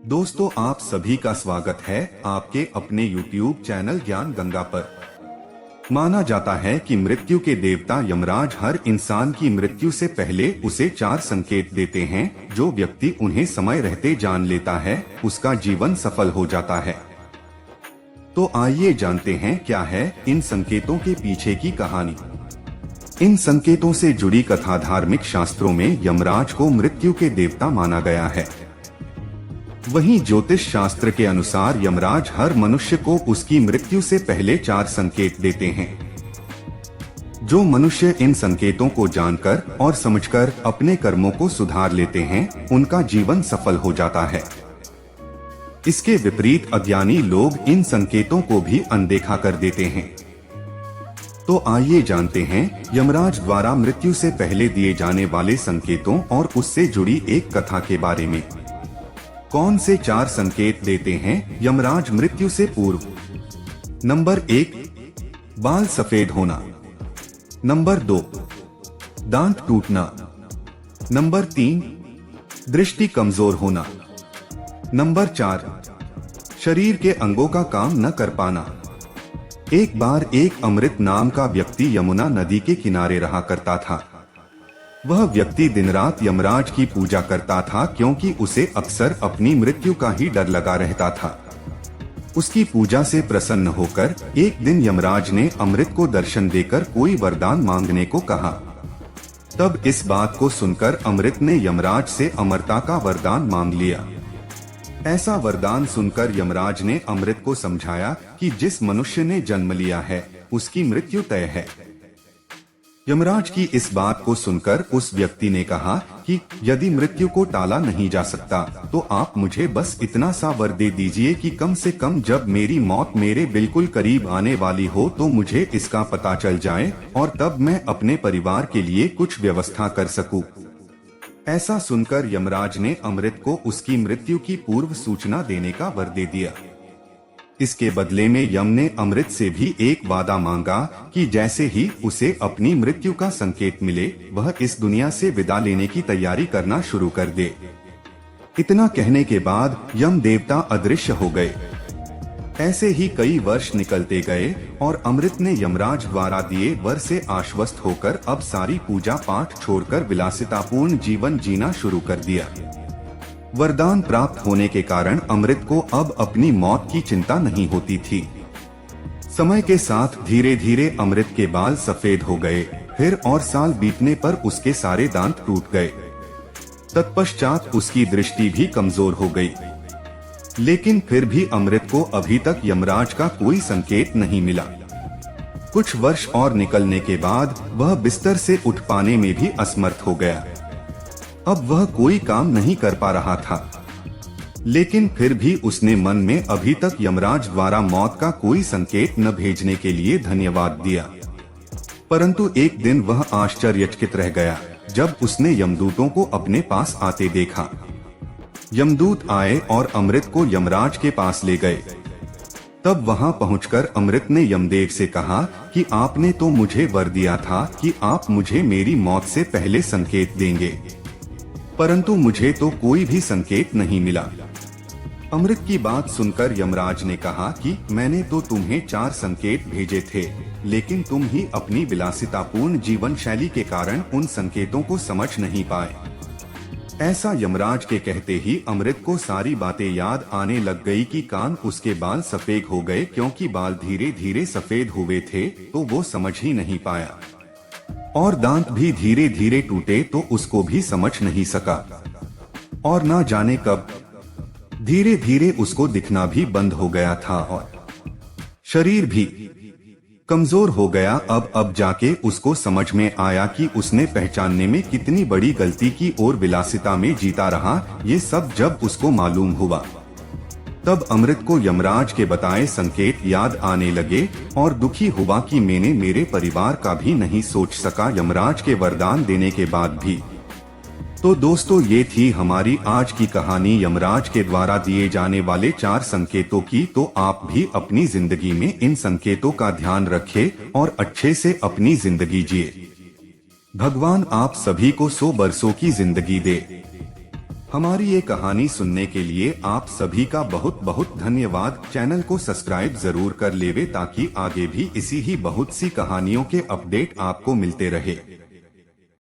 दोस्तों, आप सभी का स्वागत है आपके अपने YouTube चैनल ज्ञान गंगा पर। माना जाता है कि मृत्यु के देवता यमराज हर इंसान की मृत्यु से पहले उसे 4 संकेत देते हैं। जो व्यक्ति उन्हें समय रहते जान लेता है उसका जीवन सफल हो जाता है। तो आइए जानते हैं क्या है इन संकेतों के पीछे की कहानी। इन संकेतों से जुड़ी कथा धार्मिक शास्त्रों में यमराज को मृत्यु के देवता माना गया है। वहीं ज्योतिष शास्त्र के अनुसार यमराज हर मनुष्य को उसकी मृत्यु से पहले 4 संकेत देते हैं। जो मनुष्य इन संकेतों को जानकर और समझकर अपने कर्मों को सुधार लेते हैं उनका जीवन सफल हो जाता है। इसके विपरीत अज्ञानी लोग इन संकेतों को भी अनदेखा कर देते हैं। तो आइए जानते हैं यमराज द्वारा मृत्यु से पहले दिए जाने वाले संकेतों और उससे जुड़ी एक कथा के बारे में। कौन से 4 संकेत देते हैं यमराज मृत्यु से पूर्व? नंबर 1, बाल सफेद होना। नंबर 2, दांत टूटना। नंबर 3, दृष्टि कमजोर होना। नंबर 4, शरीर के अंगों का काम न कर पाना। एक बार एक अमृत नाम का व्यक्ति यमुना नदी के किनारे रहा करता था। वह व्यक्ति दिन रात यमराज की पूजा करता था क्योंकि उसे अक्सर अपनी मृत्यु का ही डर लगा रहता था। उसकी पूजा से प्रसन्न होकर एक दिन यमराज ने अमृत को दर्शन देकर कोई वरदान मांगने को कहा। तब इस बात को सुनकर अमृत ने यमराज से अमरता का वरदान मांग लिया। ऐसा वरदान सुनकर यमराज ने अमृत को समझाया कि जिस मनुष्य ने जन्म लिया है उसकी मृत्यु तय है। यमराज की इस बात को सुनकर उस व्यक्ति ने कहा कि यदि मृत्यु को टाला नहीं जा सकता तो आप मुझे बस इतना सा वर दे दीजिए कि कम से कम जब मेरी मौत मेरे बिल्कुल करीब आने वाली हो तो मुझे इसका पता चल जाए और तब मैं अपने परिवार के लिए कुछ व्यवस्था कर सकूं। ऐसा सुनकर यमराज ने अमृत को उसकी मृत्यु की पूर्व सूचना देने का वर दे दिया। इसके बदले में यम ने अमृत से भी एक वादा मांगा कि जैसे ही उसे अपनी मृत्यु का संकेत मिले वह इस दुनिया से विदा लेने की तैयारी करना शुरू कर दे। इतना कहने के बाद यम देवता अदृश्य हो गए। ऐसे ही कई वर्ष निकलते गए और अमृत ने यमराज द्वारा दिए वर से आश्वस्त होकर अब सारी पूजा पाठ छोड़कर विलासितापूर्ण जीवन जीना शुरू कर दिया। वरदान प्राप्त होने के कारण अमृत को अब अपनी मौत की चिंता नहीं होती थी। समय के साथ धीरे धीरे अमृत के बाल सफेद हो गए। फिर और साल बीतने पर उसके सारे दांत टूट गए। तत्पश्चात उसकी दृष्टि भी कमजोर हो गई। लेकिन फिर भी अमृत को अभी तक यमराज का कोई संकेत नहीं मिला। कुछ वर्ष और निकलने के बाद वह बिस्तर से उठ पाने में भी असमर्थ हो गया। अब वह कोई काम नहीं कर पा रहा था। लेकिन फिर भी उसने मन में अभी तक यमराज द्वारा मौत का कोई संकेत न भेजने के लिए धन्यवाद दिया। परंतु एक दिन वह आश्चर्यचकित रह गया जब उसने यमदूतों को अपने पास आते देखा। यमदूत आए और अमृत को यमराज के पास ले गए। तब वहां पहुंचकर अमृत ने यमदेव से कहा कि आपने तो मुझे वर दिया था कि आप मुझे मेरी मौत से पहले संकेत देंगे, परंतु मुझे तो कोई भी संकेत नहीं मिला। अमृत की बात सुनकर यमराज ने कहा कि मैंने तो तुम्हें 4 संकेत भेजे थे, लेकिन तुम ही अपनी विलासितापूर्ण जीवन शैली के कारण उन संकेतों को समझ नहीं पाए। ऐसा यमराज के कहते ही अमृत को सारी बातें याद आने लग गई कि कान उसके बाल सफेद हो गए क्योंकि बाल धीरे धीरे सफेद हुए थे तो वो समझ ही नहीं पाया, और दांत भी धीरे धीरे टूटे तो उसको भी समझ नहीं सका, और ना जाने कब धीरे धीरे उसको दिखना भी बंद हो गया था और शरीर भी कमजोर हो गया। अब जाके उसको समझ में आया कि उसने पहचानने में कितनी बड़ी गलती की और विलासिता में जीता रहा। ये सब जब उसको मालूम हुआ तब अमृत को यमराज के बताए संकेत याद आने लगे और दुखी हुआ कि मैंने मेरे परिवार का भी नहीं सोच सका यमराज के वरदान देने के बाद भी। तो दोस्तों, ये थी हमारी आज की कहानी यमराज के द्वारा दिए जाने वाले 4 संकेतों की। तो आप भी अपनी जिंदगी में इन संकेतों का ध्यान रखें और अच्छे से अपनी जिंदगी जिए। भगवान आप सभी को 100 वर्षों की जिंदगी दे। हमारी ये कहानी सुनने के लिए आप सभी का बहुत बहुत धन्यवाद। चैनल को सब्सक्राइब जरूर कर लेवे ताकि आगे भी इसी ही बहुत सी कहानियों के अपडेट आपको मिलते रहे।